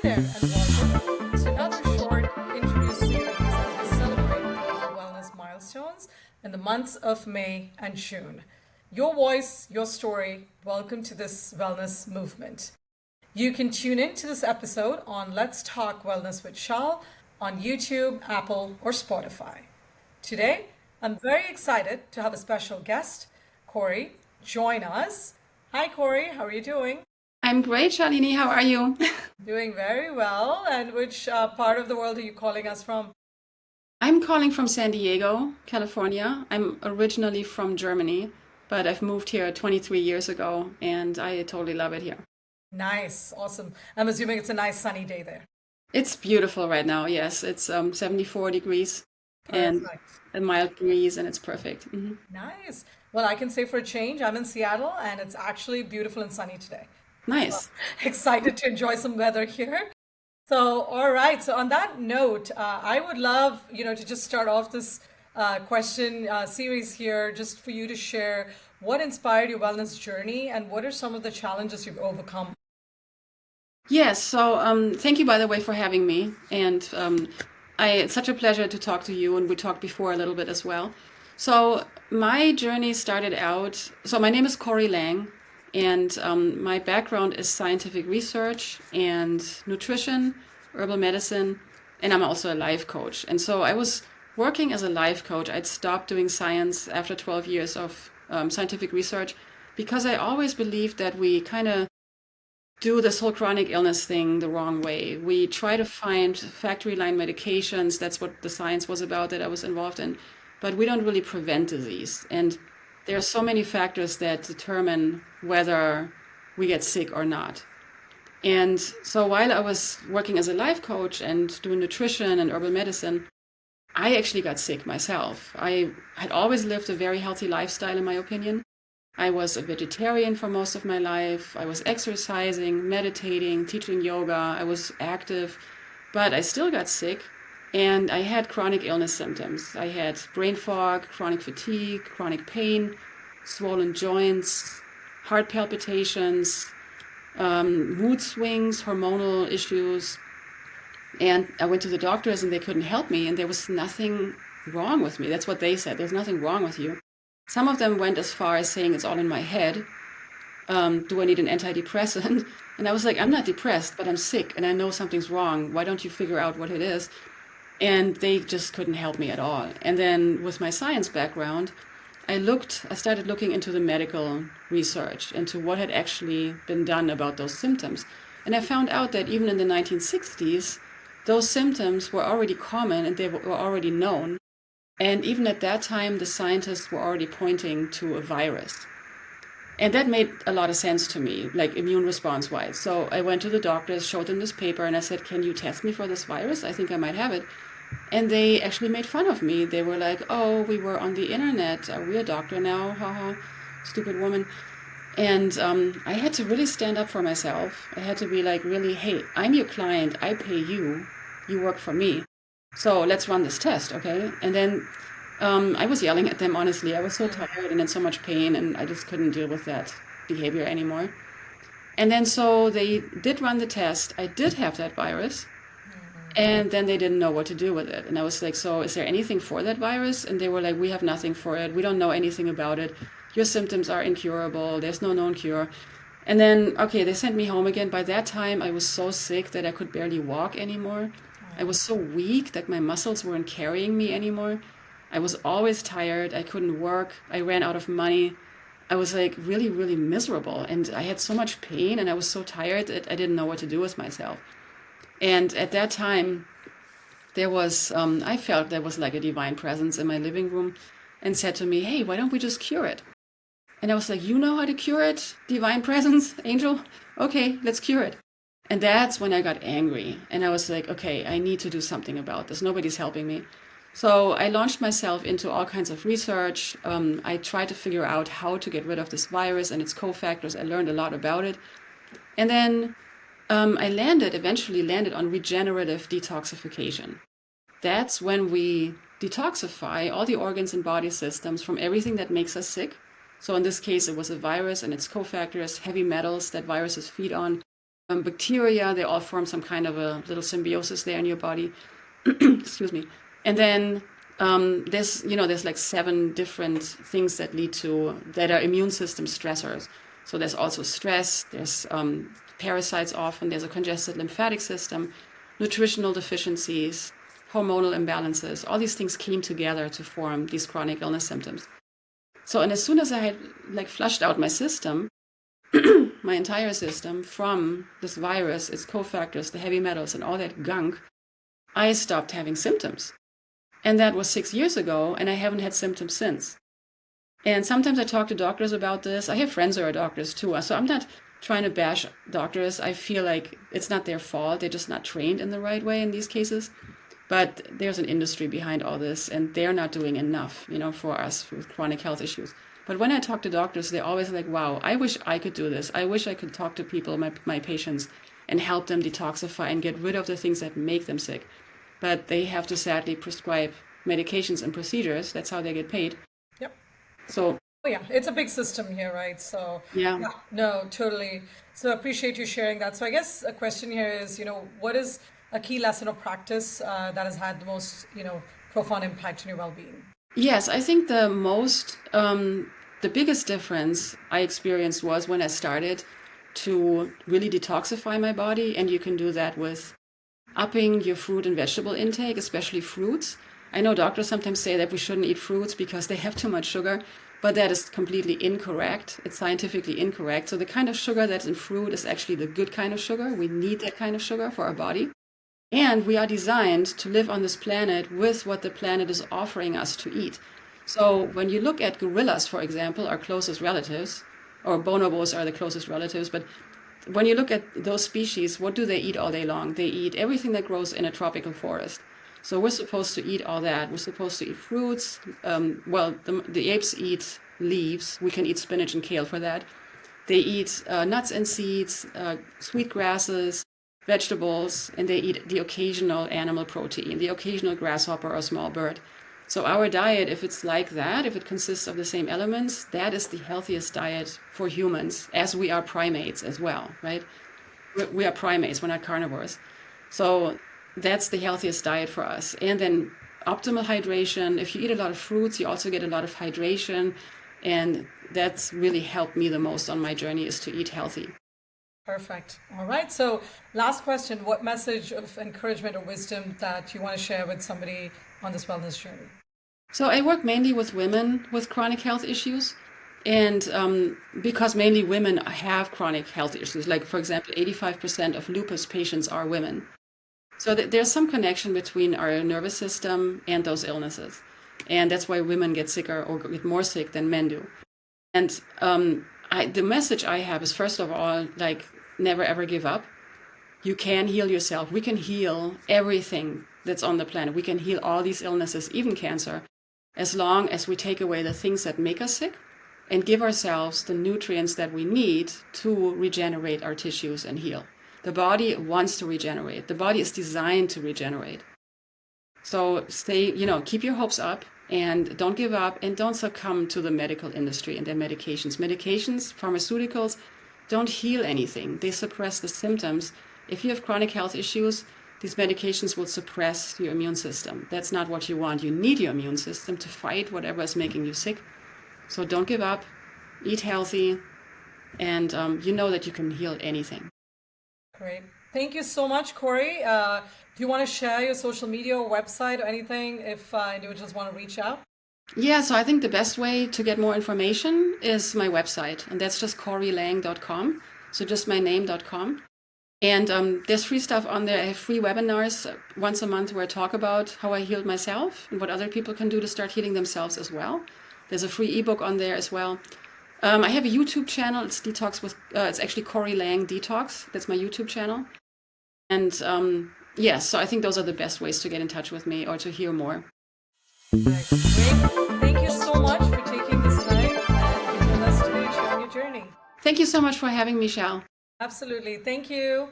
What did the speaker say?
there, and welcome to another short interview series as we celebrate global wellness milestones in the months of May and June. Your voice, your story. Welcome to this wellness movement. You can tune in to this episode on Let's Talk Wellness with Shal on YouTube, Apple, or Spotify. Today, I'm very excited to have a special guest, Corrie, join us. Hi, Corrie. How are you doing? I'm great, Shalini. How are you? Doing very well. And which part of the world are you calling us from? I'm calling from San Diego, California. I'm originally from Germany, but I've moved here 23 years ago and I totally love it here. Nice. Awesome. I'm assuming it's a nice sunny day there. It's beautiful right now. Yes, it's 74 degrees and Perfect. a mild breeze, and it's perfect. Nice. Well, I can say for a change, I'm in Seattle and it's actually beautiful and sunny today. Nice. Excited to enjoy some weather here. So, all right. So, on that note, I would love, to just start off this question series here, just for you to share what inspired your wellness journey and what are some of the challenges you've overcome. Yes, so thank you, by the way, for having me. And it's such a pleasure to talk to you. And we talked before a little bit as well. So my journey started out, so my name is Corry Lang, and my background is scientific research and nutrition, herbal medicine, and I'm also a life coach. And so I was working as a life coach. I'd stopped doing science after 12 years of scientific research because I always believed that we kind of do this whole chronic illness thing the wrong way. We try to find factory line medications. That's what the science was about that I was involved in. But we don't really prevent disease. And there are so many factors that determine whether we get sick or not. And so while I was working as a life coach and doing nutrition and herbal medicine, I actually got sick myself. I had always lived a very healthy lifestyle, in my opinion. I was a vegetarian for most of my life. I was exercising, meditating, teaching yoga. I was active, but I still got sick and I had chronic illness symptoms. I had brain fog, chronic fatigue, chronic pain, swollen joints, heart palpitations, mood swings, hormonal issues. And I went to the doctors and they couldn't help me, and there was nothing wrong with me. That's what they said. There's nothing wrong with you. Some of them went as far as saying it's all in my head. Do I need an antidepressant? And I was like, I'm not depressed, but I'm sick and I know something's wrong. Why don't you figure out what it is? And they just couldn't help me at all. And then with my science background, I started looking into the medical research, into what had actually been done about those symptoms. And I found out that even in the 1960s, those symptoms were already common and they were already known. And even at that time, the scientists were already pointing to a virus. And that made a lot of sense to me, like immune response wise. So I went to the doctors, showed them this paper, and I said, can you test me for this virus? I think I might have it. And they actually made fun of me. They were like, oh, we were on the internet. Are we a doctor now? Haha, stupid woman. And I had to really stand up for myself. I had to be like, really, hey, I'm your client. I pay you. You work for me. So let's run this test, okay? And then I was yelling at them, honestly. I was so tired and in so much pain, and I just couldn't deal with that behavior anymore. And then so they did run the test. I did have that virus. And then they didn't know what to do with it. And I was like, so is there anything for that virus? And they were like, we have nothing for it. We don't know anything about it. Your symptoms are incurable. There's no known cure. And then, okay, they sent me home again. By that time, I was so sick that I could barely walk anymore. I was so weak that my muscles weren't carrying me anymore. I was always tired. I couldn't work. I ran out of money. I was like really, really miserable. And I had so much pain and I was so tired that I didn't know what to do with myself. And at that time, I felt there was like a divine presence in my living room and said to me, hey, why don't we just cure it? And I was like, you know how to cure it, divine presence, angel? Okay, let's cure it. And that's when I got angry. And I was like, okay, I need to do something about this. Nobody's helping me. So I launched myself into all kinds of research. I tried to figure out how to get rid of this virus and its cofactors. I learned a lot about it. And then I eventually landed on regenerative detoxification. That's when we detoxify all the organs and body systems from everything that makes us sick. So in this case, it was a virus and its cofactors, heavy metals that viruses feed on, bacteria. They all form some kind of a little symbiosis there in your body. Excuse me. And then there's like 7 different things that are immune system stressors. So there's also stress, there's parasites often, there's a congested lymphatic system, nutritional deficiencies, hormonal imbalances. All these things came together to form these chronic illness symptoms. So, and as soon as I had like flushed out my system, my entire system from this virus, its cofactors, the heavy metals and all that gunk, I stopped having symptoms. And that was 6 years ago, and I haven't had symptoms since. And sometimes I talk to doctors about this. I have friends who are doctors too, so I'm not trying to bash doctors. I feel like it's not their fault. They're just not trained in the right way in these cases. But there's an industry behind all this, and they're not doing enough, for us with chronic health issues. But when I talk to doctors, they're always like, wow, I wish I could do this. I wish I could talk to people, my patients, and help them detoxify and get rid of the things that make them sick. But they have to sadly prescribe medications and procedures. That's how they get paid. Yep. So yeah, it's a big system here, right? So yeah, no, totally. So I appreciate you sharing that. So I guess a question here is, what is a key lesson or practice that has had the most, profound impact on your well-being? Yes, I think the biggest difference I experienced was when I started to really detoxify my body, and you can do that with upping your fruit and vegetable intake, especially fruits. I know doctors sometimes say that we shouldn't eat fruits because they have too much sugar, but that is completely incorrect. It's scientifically incorrect. So the kind of sugar that's in fruit is actually the good kind of sugar. We need that kind of sugar for our body. And we are designed to live on this planet with what the planet is offering us to eat. So when you look at gorillas, for example, our closest relatives, or bonobos are the closest relatives, but when you look at those species, what do they eat all day long? They eat everything that grows in a tropical forest. So we're supposed to eat all that. We're supposed to eat fruits. The apes eat leaves. We can eat spinach and kale for that. They eat nuts and seeds, sweet grasses, vegetables, and they eat the occasional animal protein, the occasional grasshopper or small bird. So our diet, if it's like that, if it consists of the same elements, that is the healthiest diet for humans, as we are primates as well, right? We are primates, we're not carnivores. So that's the healthiest diet for us. And then optimal hydration. If you eat a lot of fruits, you also get a lot of hydration. And that's really helped me the most on my journey, is to eat healthy. Perfect. All right. So last question, what message of encouragement or wisdom that you want to share with somebody on this wellness journey? So I work mainly with women with chronic health issues. And because mainly women have chronic health issues, like, for example, 85% of lupus patients are women. So there's some connection between our nervous system and those illnesses. And that's why women get sicker or get more sick than men do. And the message I have is, first of all, like, never ever give up. You can heal yourself. We can heal everything that's on the planet. We can heal all these illnesses, even cancer, as long as we take away the things that make us sick and give ourselves the nutrients that we need to regenerate our tissues and heal. The body wants to regenerate. The body is designed to regenerate. So keep your hopes up and don't give up, and don't succumb to the medical industry and their medications. Medications, pharmaceuticals, don't heal anything. They suppress the symptoms. If you have chronic health issues, these medications will suppress your immune system. That's not what you want. You need your immune system to fight whatever is making you sick. So don't give up, eat healthy, and you know that you can heal anything. Great. Thank you so much, Corrie. Do you want to share your social media or website or anything if individuals want to reach out? Yeah, so I think the best way to get more information is my website, and that's just corrylang.com. So just my name.com. And there's free stuff on there. I have free webinars once a month where I talk about how I healed myself and what other people can do to start healing themselves as well. There's a free ebook on there as well. I have a YouTube channel. It's it's actually Corry Lang Detox. That's my YouTube channel. And so I think those are the best ways to get in touch with me or to hear more. Great. Thank you so much for taking this time and giving us today, sharing your journey. Thank you so much for having me, Shal. Absolutely. Thank you.